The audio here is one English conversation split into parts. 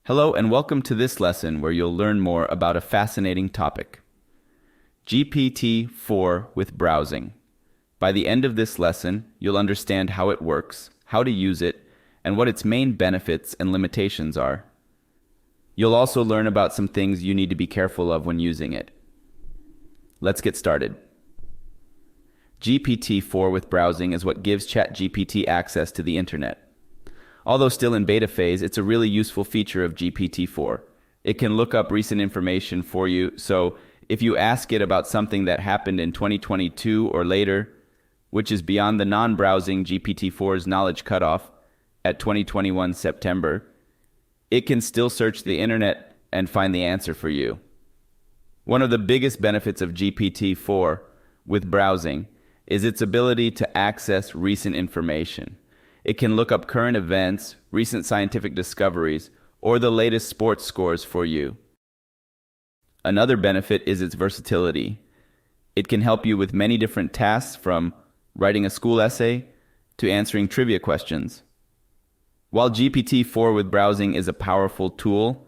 Hello and welcome to this lesson where you'll learn more about a fascinating topic. GPT-4 with browsing. By the end of this lesson, you'll understand how it works, how to use it, and what its main benefits and limitations are. You'll also learn about some things you need to be careful of when using it. Let's get started. GPT-4 with browsing is what gives ChatGPT access to the internet. Although still in beta phase, it's a really useful feature of GPT-4. It can look up recent information for you, so if you ask it about something that happened in 2022 or later, which is beyond the non-browsing GPT-4's knowledge cutoff at 2021 September, it can still search the internet and find the answer for you. One of the biggest benefits of GPT-4 with browsing is its ability to access recent information. It can look up current events, recent scientific discoveries, or the latest sports scores for you. Another benefit is its versatility. It can help you with many different tasks, from writing a school essay to answering trivia questions. While GPT-4 with browsing is a powerful tool,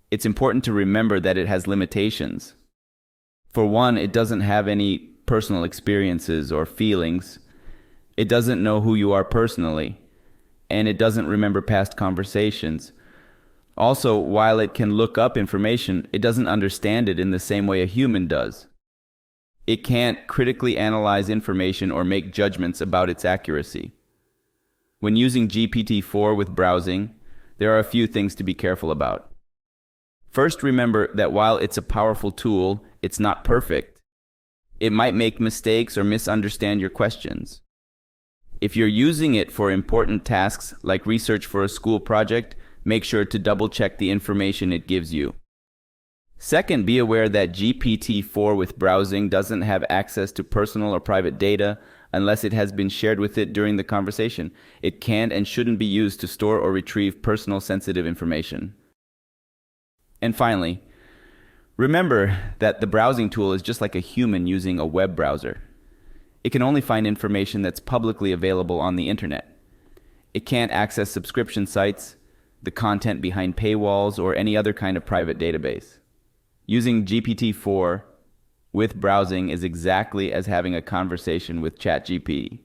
it's important to remember that it has limitations. For one, it doesn't have any personal experiences or feelings. It doesn't know who you are personally, and it doesn't remember past conversations. Also, while it can look up information, it doesn't understand it in the same way a human does. It can't critically analyze information or make judgments about its accuracy. When using GPT-4 with browsing, there are a few things to be careful about. First, remember that while it's a powerful tool, it's not perfect. It might make mistakes or misunderstand your questions. If you're using it for important tasks like research for a school project, make sure to double-check the information it gives you. Second, be aware that GPT-4 with browsing doesn't have access to personal or private data unless it has been shared with it during the conversation. It can't and shouldn't be used to store or retrieve personal sensitive information. And finally, remember that the browsing tool is just like a human using a web browser. It can only find information that's publicly available on the internet. It can't access subscription sites, the content behind paywalls, or any other kind of private database. Using GPT-4 with browsing is exactly as having a conversation with ChatGPT.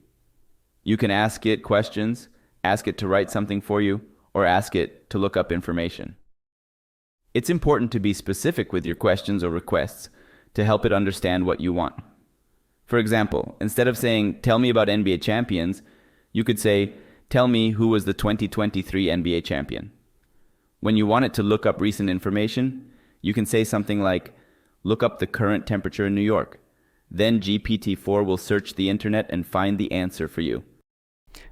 You can ask it questions, ask it to write something for you, or ask it to look up information. It's important to be specific with your questions or requests to help it understand what you want. For example, instead of saying, "Tell me about NBA champions," you could say, "Tell me who was the 2023 NBA champion." When you want it to look up recent information, you can say something like, "Look up the current temperature in New York." Then GPT-4 will search the internet and find the answer for you.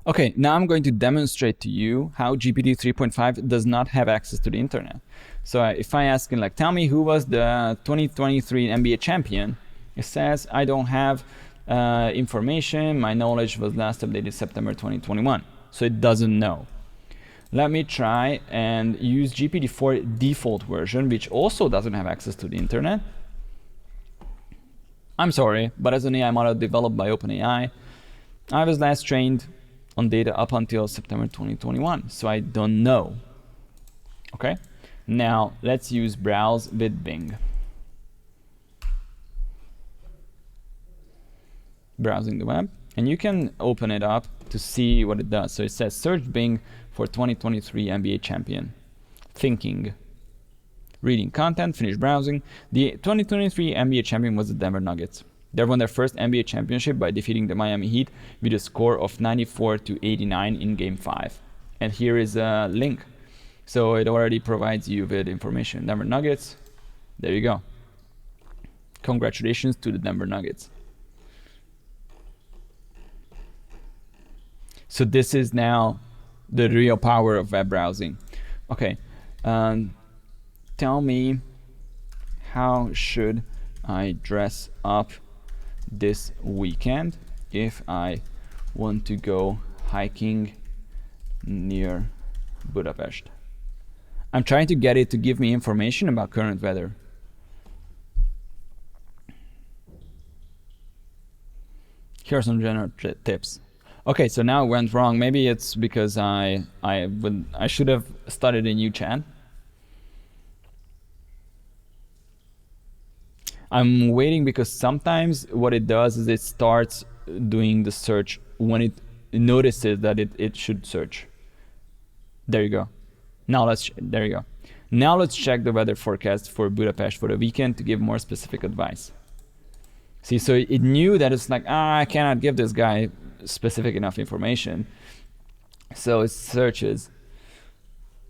Okay, now I'm going to demonstrate to you how GPT 3.5 does not have access to the internet. So if I ask it, tell me who was the 2023 NBA champion, it says I don't have information. My knowledge was last updated September 2021. So it doesn't know. Let me try and use GPT-4 default version, which also doesn't have access to the internet. I'm sorry, but as an AI model developed by OpenAI, I was last trained on data up until September 2021, so I don't know. Okay, now let's use browse with Bing. Browsing the web, and you can open it up to see what it does. So it says search Bing for 2023 NBA champion. Thinking. Reading content, finish browsing. The 2023 NBA champion was the Denver Nuggets. They won their first NBA championship by defeating the Miami Heat with a score of 94-89 in Game 5. And here is a link. So it already provides you with information. Denver Nuggets, there you go. Congratulations to the Denver Nuggets. So this is now the real power of web browsing. Okay, tell me, how should I dress up this weekend if I want to go hiking near Budapest? I'm trying to get it to give me information about current weather. Here are some general tips. Okay, so now it went wrong. Maybe it's because I should have started a new chat I'm waiting because sometimes what it does is it starts doing the search when it notices that it should search. There you go. There you go. Now let's check the weather forecast for Budapest for the weekend to give more specific advice. See, so it knew that it's like, I cannot give this guy specific enough information. So it searches.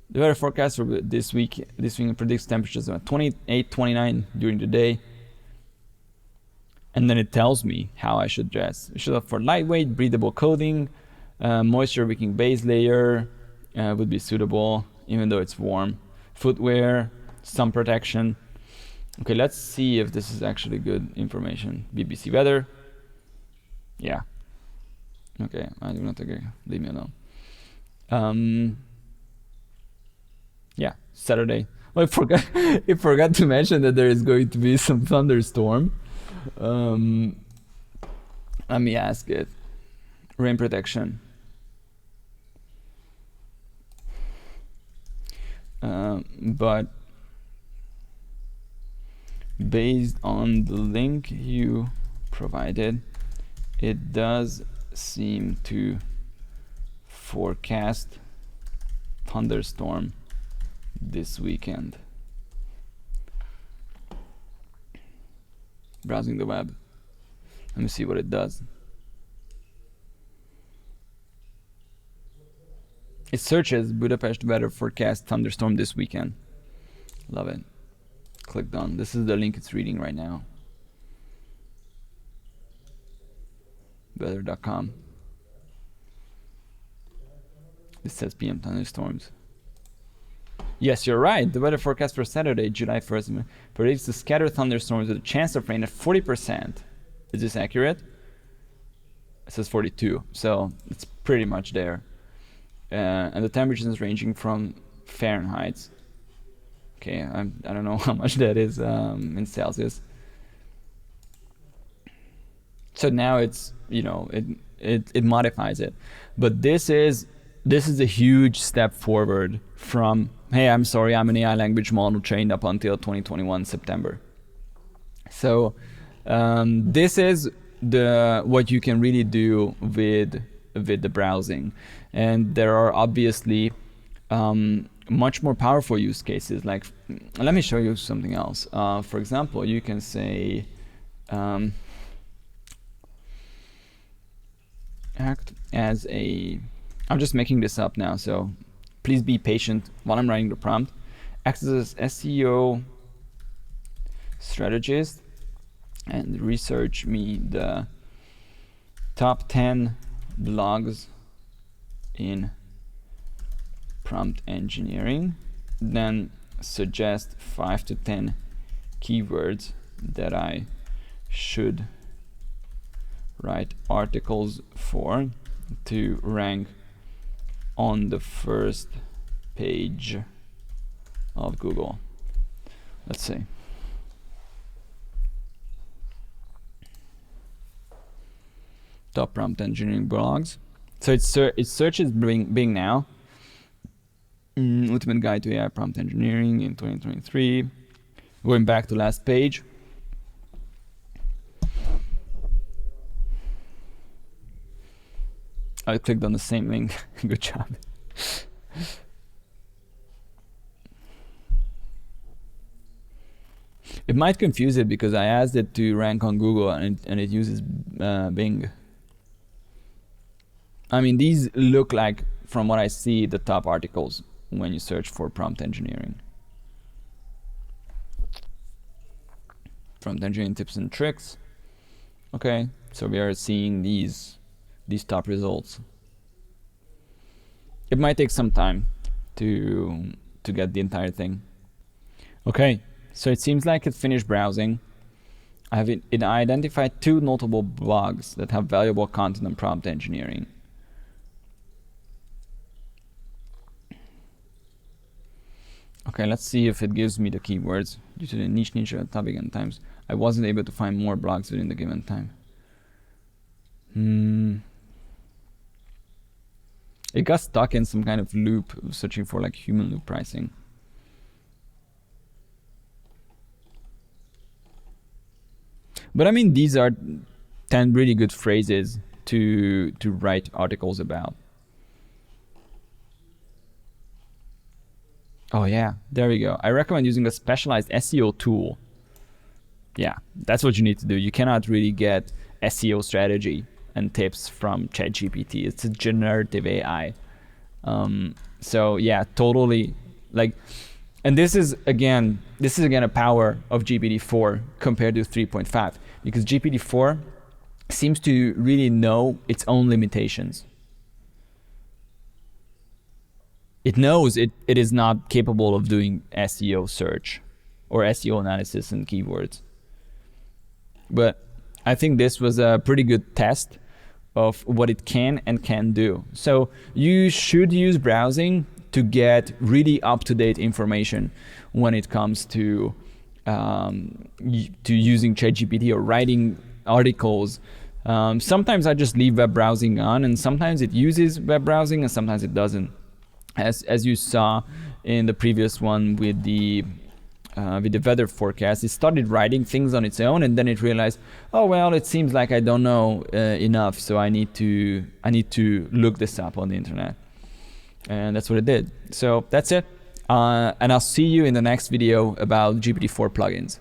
The weather forecast for this week predicts temperatures of 28, 29 during the day. And then it tells me how I should dress. I should opt for lightweight, breathable clothing, moisture wicking base layer would be suitable, even though it's warm. Footwear, sun protection. Okay, let's see if this is actually good information. BBC weather. Yeah. Okay, I do not agree. Leave me alone. Yeah, Saturday. Well, I forgot to mention that there is going to be some thunderstorm. Let me ask it. Rain protection. But based on the link you provided, it does seem to forecast thunderstorm this weekend. Browsing the web. Let me see what it does. It searches Budapest weather forecast thunderstorm this weekend. Love it. Clicked on. This is the link it's reading right now. Weather.com. It says PM thunderstorms. Yes, you're right. The weather forecast for Saturday, July 1st, predicts the scattered thunderstorms with a chance of rain at 40%. Is this accurate? It says 42, so it's pretty much there. And the temperature is ranging from Fahrenheit. Okay, I don't know how much that is in Celsius. So now it's, it modifies it. But this is a huge step forward from, hey, I'm sorry, I'm an AI language model trained up until 2021 September. So this is what you can really do with the browsing. And there are obviously much more powerful use cases. Like, let me show you something else. For example, you can say, act as a, I'm just making this up now, so please be patient while I'm writing the prompt. Act as an SEO strategist and research me the top 10 blogs in prompt engineering, then suggest 5 to 10 keywords that I should write articles for to rank on the first page of Google. Let's see. Top prompt engineering blogs. So it searches Bing now. Ultimate Guide to AI Prompt Engineering in 2023. Going back to last page. I clicked on the same link. Good job. It might confuse it because I asked it to rank on Google and it uses Bing. I mean, these look like, from what I see, the top articles when you search for prompt engineering. Prompt engineering tips and tricks. Okay, so we are seeing these top results. It might take some time to get the entire thing. Okay, so it seems like it finished browsing. It identified 2 notable blogs that have valuable content on prompt engineering. Okay, let's see if it gives me the keywords. Due to the niche topic and times, I wasn't able to find more blogs within the given time. It got stuck in some kind of loop, searching for like human loop pricing. But I mean, these are 10 really good phrases to write articles about. Oh yeah, there we go. I recommend using a specialized SEO tool. Yeah, that's what you need to do. You cannot really get SEO strategy and tips from ChatGPT. It's a generative AI. So yeah, totally. Like, and this is again a power of GPT-4 compared to 3.5, because GPT-4 seems to really know its own limitations. It knows it is not capable of doing SEO search or SEO analysis and keywords. But I think this was a pretty good test of what it can and can do. So you should use browsing to get really up-to-date information when it comes to using ChatGPT or writing articles. Sometimes I just leave web browsing on, and sometimes it uses web browsing and sometimes it doesn't. As you saw in the previous one with the weather forecast, it started writing things on its own, and then it realized, oh well, it seems like I don't know enough, so I need to look this up on the internet, and that's what it did. So that's it, and I'll see you in the next video about GPT-4 plugins.